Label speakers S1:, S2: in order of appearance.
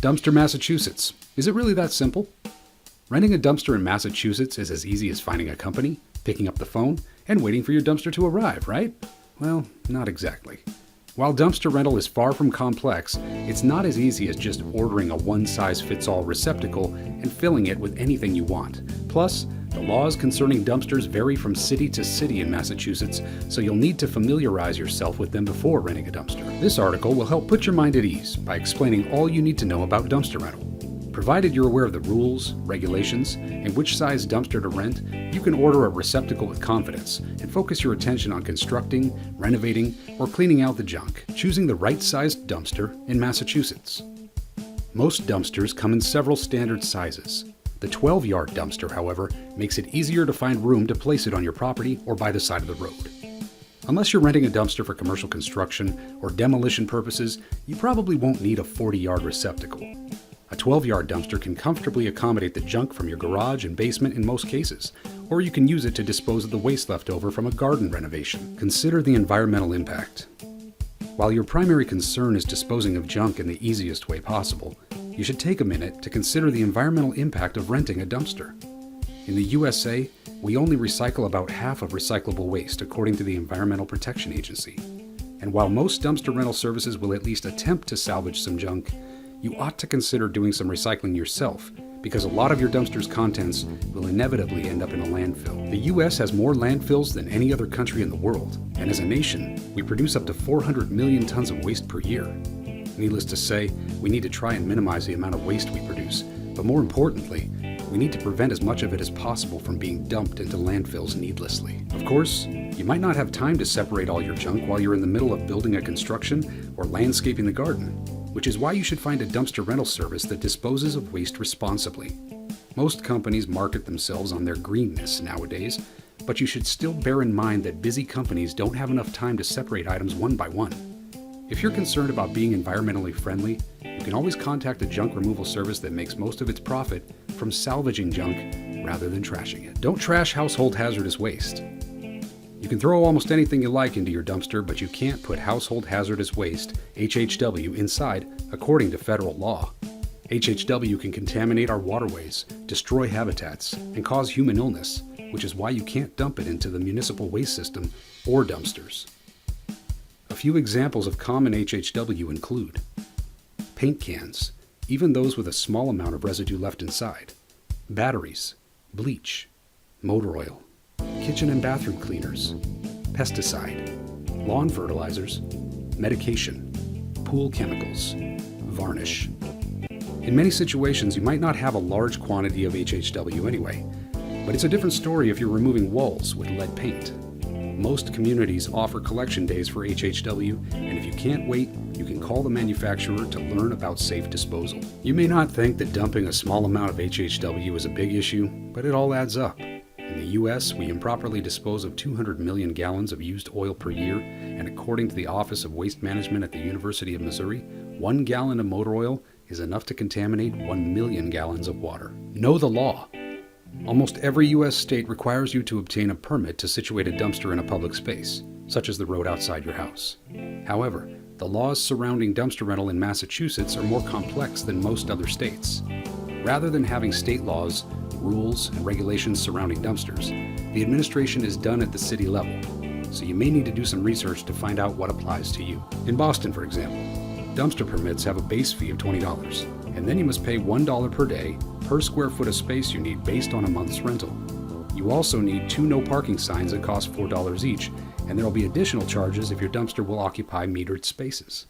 S1: Dumpster, Massachusetts. Is it really that simple? Renting a dumpster in Massachusetts is as easy as finding a company, picking up the phone, and waiting for your dumpster to arrive, right? Well, not exactly. While dumpster rental is far from complex, it's not as easy as just ordering a one-size-fits-all receptacle and filling it with anything you want. Plus, the laws concerning dumpsters vary from city to city in Massachusetts, so you'll need to familiarize yourself with them before renting a dumpster. This article will help put your mind at ease by explaining all you need to know about dumpster rental. Provided you're aware of the rules, regulations, and which size dumpster to rent, you can order a receptacle with confidence and focus your attention on constructing, renovating, or cleaning out the junk, choosing the right-sized dumpster in Massachusetts. Most dumpsters come in several standard sizes. The 12-yard dumpster, however, makes it easier to find room to place it on your property or by the side of the road. Unless you're renting a dumpster for commercial construction or demolition purposes, you probably won't need a 40-yard receptacle. A 12-yard dumpster can comfortably accommodate the junk from your garage and basement in most cases, or you can use it to dispose of the waste left over from a garden renovation. Consider the environmental impact. While your primary concern is disposing of junk in the easiest way possible, you should take a minute to consider the environmental impact of renting a dumpster. In the USA, we only recycle about half of recyclable waste according to the Environmental Protection Agency. And while most dumpster rental services will at least attempt to salvage some junk, you ought to consider doing some recycling yourself, because a lot of your dumpster's contents will inevitably end up in a landfill. The US has more landfills than any other country in the world, and as a nation, we produce up to 400 million tons of waste per year. Needless to say, we need to try and minimize the amount of waste we produce, but more importantly, we need to prevent as much of it as possible from being dumped into landfills needlessly. Of course, you might not have time to separate all your junk while you're in the middle of building a construction or landscaping the garden, which is why you should find a dumpster rental service that disposes of waste responsibly. Most companies market themselves on their greenness nowadays, but you should still bear in mind that busy companies don't have enough time to separate items one by one. If you're concerned about being environmentally friendly, you can always contact a junk removal service that makes most of its profit from salvaging junk rather than trashing it. Don't trash household hazardous waste. You can throw almost anything you like into your dumpster, but you can't put household hazardous waste, HHW, inside according to federal law. HHW can contaminate our waterways, destroy habitats, and cause human illness, which is why you can't dump it into the municipal waste system or dumpsters. A few examples of common HHW include paint cans, even those with a small amount of residue left inside, batteries, bleach, motor oil, kitchen and bathroom cleaners, pesticide, lawn fertilizers, medication, pool chemicals, varnish. In many situations, you might not have a large quantity of HHW anyway, but it's a different story if you're removing walls with lead paint. Most communities offer collection days for HHW, and if you can't wait, you can call the manufacturer to learn about safe disposal. You may not think that dumping a small amount of HHW is a big issue, but it all adds up. In the US, we improperly dispose of 200 million gallons of used oil per year, and according to the Office of Waste Management at the University of Missouri, 1 gallon of motor oil is enough to contaminate 1 million gallons of water. Know the law. Almost every US state requires you to obtain a permit to situate a dumpster in a public space, such as the road outside your house. However, the laws surrounding dumpster rental in Massachusetts are more complex than most other states. Rather than having state laws, rules, and regulations surrounding dumpsters, the administration is done at the city level, so you may need to do some research to find out what applies to you. In Boston, for example, dumpster permits have a base fee of $20, and then you must pay $1 per day per square foot of space you need based on a month's rental. You also need 2 no parking signs that cost $4 each, and there will be additional charges if your dumpster will occupy metered spaces.